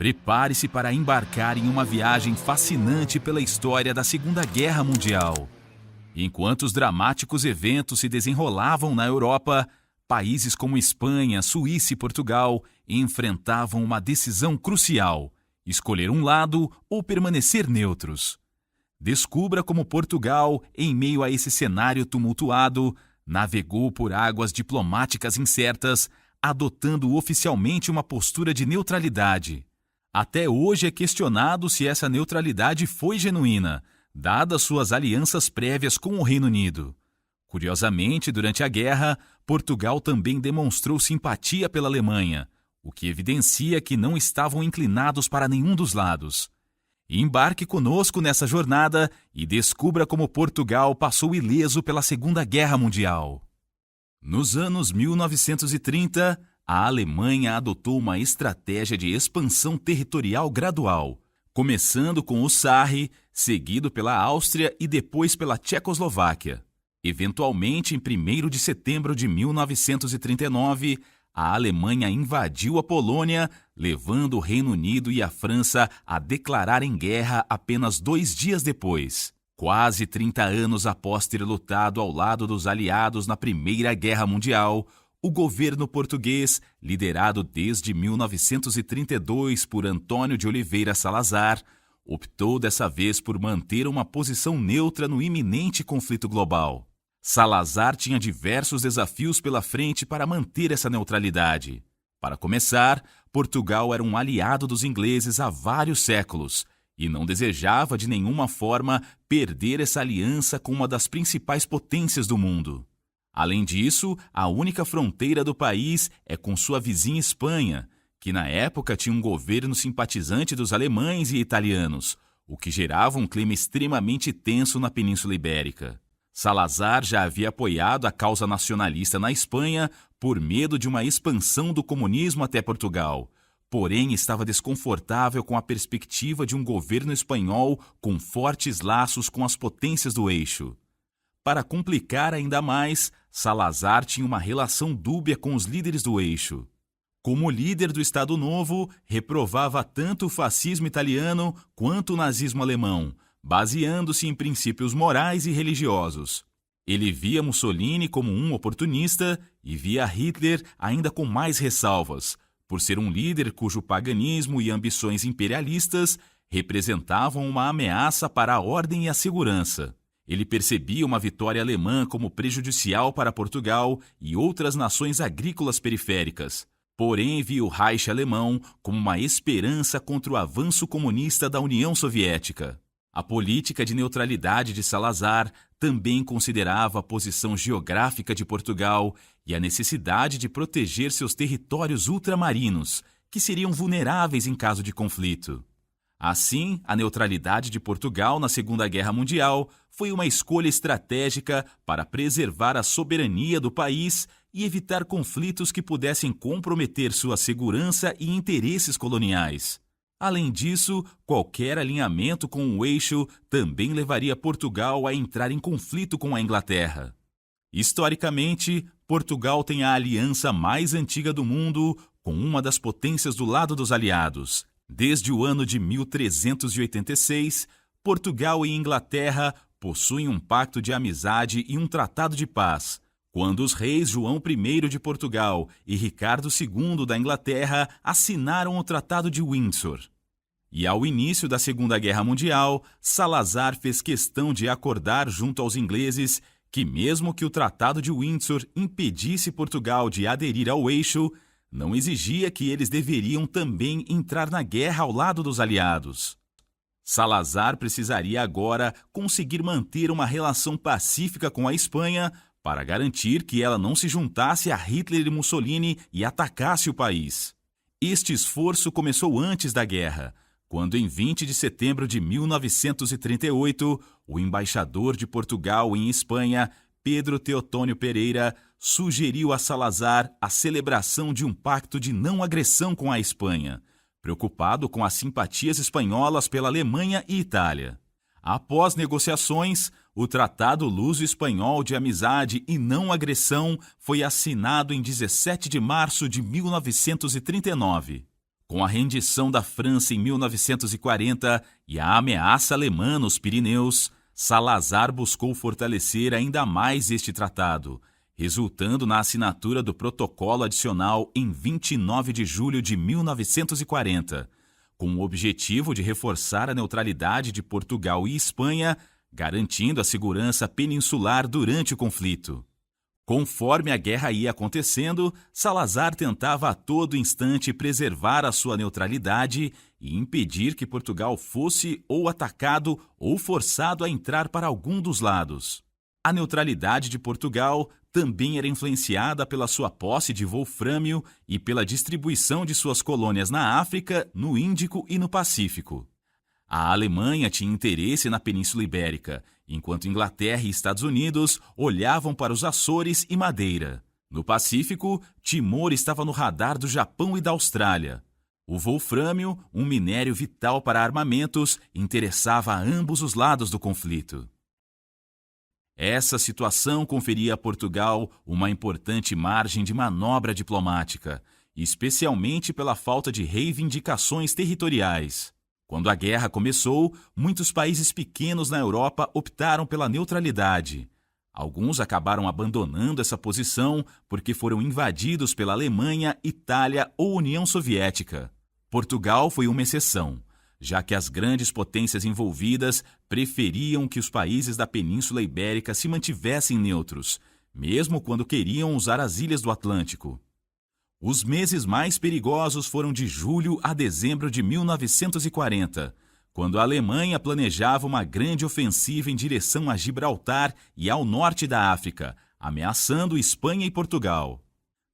Prepare-se para embarcar em uma viagem fascinante pela história da Segunda Guerra Mundial. Enquanto os dramáticos eventos se desenrolavam na Europa, países como Espanha, Suíça e Portugal enfrentavam uma decisão crucial: escolher um lado ou permanecer neutros. Descubra como Portugal, em meio a esse cenário tumultuado, navegou por águas diplomáticas incertas, adotando oficialmente uma postura de neutralidade. Até hoje é questionado se essa neutralidade foi genuína, dadas suas alianças prévias com o Reino Unido. Curiosamente, durante a guerra, Portugal também demonstrou simpatia pela Alemanha, o que evidencia que não estavam inclinados para nenhum dos lados. Embarque conosco nessa jornada e descubra como Portugal passou ileso pela Segunda Guerra Mundial. Nos anos 1930, a Alemanha adotou uma estratégia de expansão territorial gradual, começando com o Sarre, seguido pela Áustria e depois pela Tchecoslováquia. Eventualmente, em 1º de setembro de 1939, a Alemanha invadiu a Polônia, levando o Reino Unido e a França a declararem guerra apenas 2 dias depois, quase 30 anos após ter lutado ao lado dos aliados na Primeira Guerra Mundial. O governo português, liderado desde 1932 por Antônio de Oliveira Salazar, optou dessa vez por manter uma posição neutra no iminente conflito global. Salazar tinha diversos desafios pela frente para manter essa neutralidade. Para começar, Portugal era um aliado dos ingleses há vários séculos e não desejava de nenhuma forma perder essa aliança com uma das principais potências do mundo. Além disso, a única fronteira do país é com sua vizinha Espanha, que na época tinha um governo simpatizante dos alemães e italianos, o que gerava um clima extremamente tenso na Península Ibérica. Salazar já havia apoiado a causa nacionalista na Espanha por medo de uma expansão do comunismo até Portugal, porém estava desconfortável com a perspectiva de um governo espanhol com fortes laços com as potências do eixo. Para complicar ainda mais, Salazar tinha uma relação dúbia com os líderes do eixo. Como líder do Estado Novo, reprovava tanto o fascismo italiano quanto o nazismo alemão, baseando-se em princípios morais e religiosos. Ele via Mussolini como um oportunista e via Hitler ainda com mais ressalvas, por ser um líder cujo paganismo e ambições imperialistas representavam uma ameaça para a ordem e a segurança. Ele percebia uma vitória alemã como prejudicial para Portugal e outras nações agrícolas periféricas, porém via o Reich alemão como uma esperança contra o avanço comunista da União Soviética. A política de neutralidade de Salazar também considerava a posição geográfica de Portugal e a necessidade de proteger seus territórios ultramarinos, que seriam vulneráveis em caso de conflito. Assim, a neutralidade de Portugal na Segunda Guerra Mundial foi uma escolha estratégica para preservar a soberania do país e evitar conflitos que pudessem comprometer sua segurança e interesses coloniais. Além disso, qualquer alinhamento com o eixo também levaria Portugal a entrar em conflito com a Inglaterra. Historicamente, Portugal tem a aliança mais antiga do mundo com uma das potências do lado dos aliados. Desde o ano de 1386, Portugal e Inglaterra possuem um pacto de amizade e um tratado de paz, quando os reis João I de Portugal e Ricardo II da Inglaterra assinaram o Tratado de Windsor. E ao início da Segunda Guerra Mundial, Salazar fez questão de acordar junto aos ingleses que, mesmo que o Tratado de Windsor impedisse Portugal de aderir ao eixo, não exigia que eles deveriam também entrar na guerra ao lado dos aliados. Salazar precisaria agora conseguir manter uma relação pacífica com a Espanha para garantir que ela não se juntasse a Hitler e Mussolini e atacasse o país. Este esforço começou antes da guerra, quando em 20 de setembro de 1938, o embaixador de Portugal em Espanha, Pedro Teotônio Pereira, sugeriu a Salazar a celebração de um pacto de não agressão com a Espanha, preocupado com as simpatias espanholas pela Alemanha e Itália. Após negociações, o Tratado Luso-Espanhol de Amizade e Não Agressão foi assinado em 17 de março de 1939. Com a rendição da França em 1940 e a ameaça alemã nos Pirineus, Salazar buscou fortalecer ainda mais este tratado, resultando na assinatura do protocolo adicional em 29 de julho de 1940, com o objetivo de reforçar a neutralidade de Portugal e Espanha, garantindo a segurança peninsular durante o conflito. Conforme a guerra ia acontecendo, Salazar tentava a todo instante preservar a sua neutralidade e impedir que Portugal fosse ou atacado ou forçado a entrar para algum dos lados. A neutralidade de Portugal também era influenciada pela sua posse de wolfrâmio e pela distribuição de suas colônias na África, no Índico e no Pacífico. A Alemanha tinha interesse na Península Ibérica, enquanto Inglaterra e Estados Unidos olhavam para os Açores e Madeira. No Pacífico, Timor estava no radar do Japão e da Austrália. O wolfrâmio, um minério vital para armamentos, interessava a ambos os lados do conflito. Essa situação conferia a Portugal uma importante margem de manobra diplomática, especialmente pela falta de reivindicações territoriais. Quando a guerra começou, muitos países pequenos na Europa optaram pela neutralidade. Alguns acabaram abandonando essa posição porque foram invadidos pela Alemanha, Itália ou União Soviética. Portugal foi uma exceção, já que as grandes potências envolvidas preferiam que os países da Península Ibérica se mantivessem neutros, mesmo quando queriam usar as ilhas do Atlântico. Os meses mais perigosos foram de julho a dezembro de 1940, quando a Alemanha planejava uma grande ofensiva em direção a Gibraltar e ao norte da África, ameaçando Espanha e Portugal.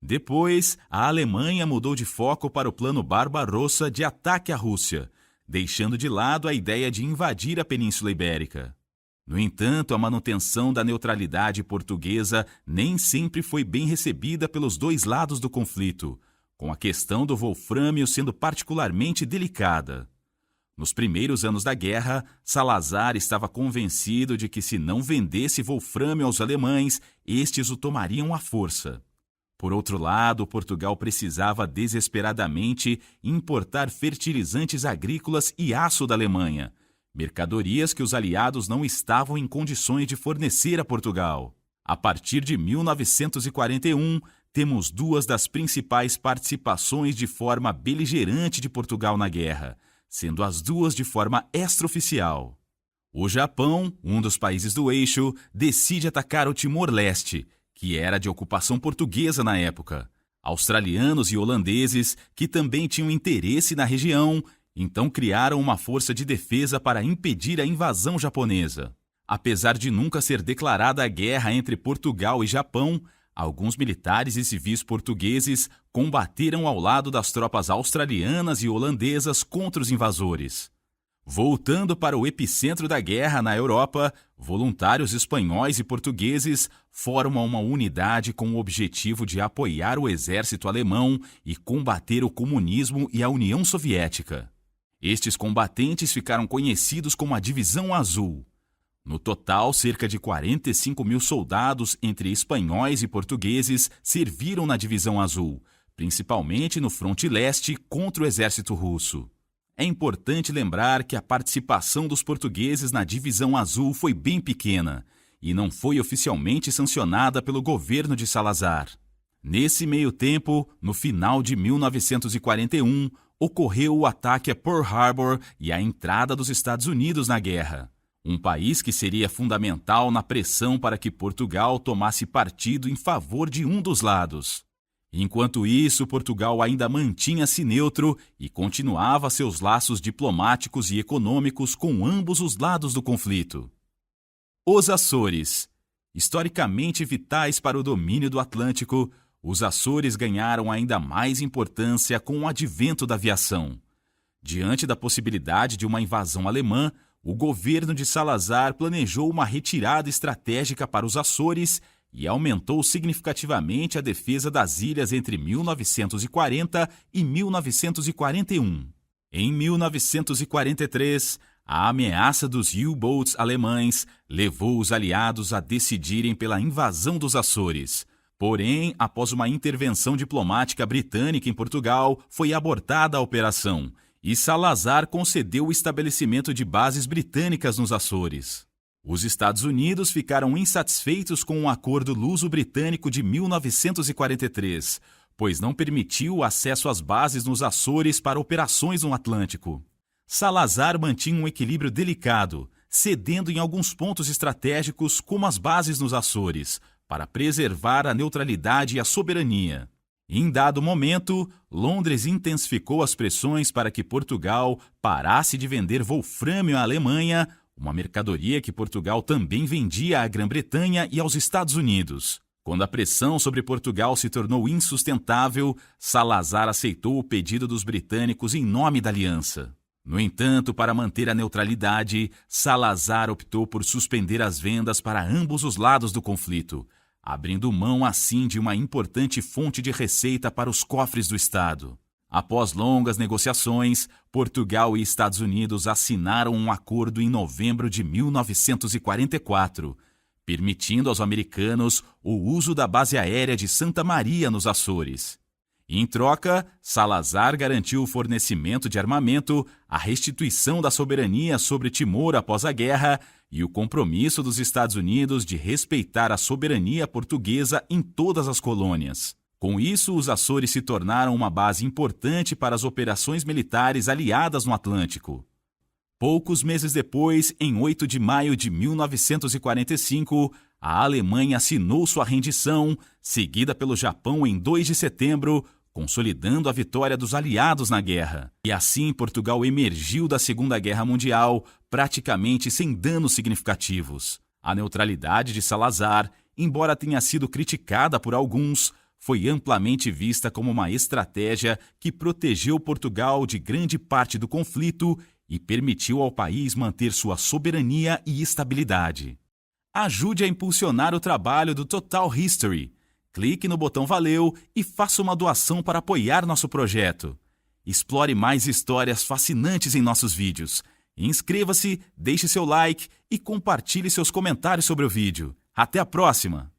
Depois, a Alemanha mudou de foco para o plano Barbarossa de ataque à Rússia, deixando de lado a ideia de invadir a Península Ibérica. No entanto, a manutenção da neutralidade portuguesa nem sempre foi bem recebida pelos dois lados do conflito, com a questão do wolfrâmio sendo particularmente delicada. Nos primeiros anos da guerra, Salazar estava convencido de que se não vendesse wolfrâmio aos alemães, estes o tomariam à força. Por outro lado, Portugal precisava desesperadamente importar fertilizantes agrícolas e aço da Alemanha, mercadorias que os aliados não estavam em condições de fornecer a Portugal. A partir de 1941, temos duas das principais participações de forma beligerante de Portugal na guerra, sendo as duas de forma extraoficial. O Japão, um dos países do eixo, decide atacar o Timor-Leste, que era de ocupação portuguesa na época. Australianos e holandeses, que também tinham interesse na região, então criaram uma força de defesa para impedir a invasão japonesa. Apesar de nunca ser declarada a guerra entre Portugal e Japão, alguns militares e civis portugueses combateram ao lado das tropas australianas e holandesas contra os invasores. Voltando para o epicentro da guerra na Europa, voluntários espanhóis e portugueses formam uma unidade com o objetivo de apoiar o exército alemão e combater o comunismo e a União Soviética. Estes combatentes ficaram conhecidos como a Divisão Azul. No total, cerca de 45 mil soldados entre espanhóis e portugueses serviram na Divisão Azul, principalmente no fronte leste contra o exército russo. É importante lembrar que a participação dos portugueses na Divisão Azul foi bem pequena e não foi oficialmente sancionada pelo governo de Salazar. Nesse meio tempo, no final de 1941, ocorreu o ataque a Pearl Harbor e a entrada dos Estados Unidos na guerra. Um país que seria fundamental na pressão para que Portugal tomasse partido em favor de um dos lados. Enquanto isso, Portugal ainda mantinha-se neutro e continuava seus laços diplomáticos e econômicos com ambos os lados do conflito. Os Açores. Historicamente vitais para o domínio do Atlântico, os Açores ganharam ainda mais importância com o advento da aviação. Diante da possibilidade de uma invasão alemã, o governo de Salazar planejou uma retirada estratégica para os Açores e aumentou significativamente a defesa das ilhas entre 1940 e 1941. Em 1943, a ameaça dos U-boats alemães levou os aliados a decidirem pela invasão dos Açores, Porém, após uma intervenção diplomática britânica em Portugal, foi abortada a operação e Salazar concedeu o estabelecimento de bases britânicas nos Açores. Os Estados Unidos ficaram insatisfeitos com o Acordo Luso-Britânico de 1943, pois não permitiu o acesso às bases nos Açores para operações no Atlântico. Salazar mantinha um equilíbrio delicado, cedendo em alguns pontos estratégicos, como as bases nos Açores, para preservar a neutralidade e a soberania. Em dado momento, Londres intensificou as pressões para que Portugal parasse de vender wolfrâmio à Alemanha, uma mercadoria que Portugal também vendia à Grã-Bretanha e aos Estados Unidos. Quando a pressão sobre Portugal se tornou insustentável, Salazar aceitou o pedido dos britânicos em nome da aliança. No entanto, para manter a neutralidade, Salazar optou por suspender as vendas para ambos os lados do conflito, abrindo mão assim de uma importante fonte de receita para os cofres do Estado. Após longas negociações, Portugal e Estados Unidos assinaram um acordo em novembro de 1944, permitindo aos americanos o uso da base aérea de Santa Maria nos Açores. Em troca, Salazar garantiu o fornecimento de armamento, a restituição da soberania sobre Timor após a guerra e o compromisso dos Estados Unidos de respeitar a soberania portuguesa em todas as colônias. Com isso, os Açores se tornaram uma base importante para as operações militares aliadas no Atlântico. Poucos meses depois, em 8 de maio de 1945, a Alemanha assinou sua rendição, seguida pelo Japão em 2 de setembro, consolidando a vitória dos aliados na guerra. E assim Portugal emergiu da Segunda Guerra Mundial praticamente sem danos significativos. A neutralidade de Salazar, embora tenha sido criticada por alguns, foi amplamente vista como uma estratégia que protegeu Portugal de grande parte do conflito e permitiu ao país manter sua soberania e estabilidade. Ajude a impulsionar o trabalho do Total History. Clique no botão Valeu e faça uma doação para apoiar nosso projeto. Explore mais histórias fascinantes em nossos vídeos. Inscreva-se, deixe seu like e compartilhe seus comentários sobre o vídeo. Até a próxima!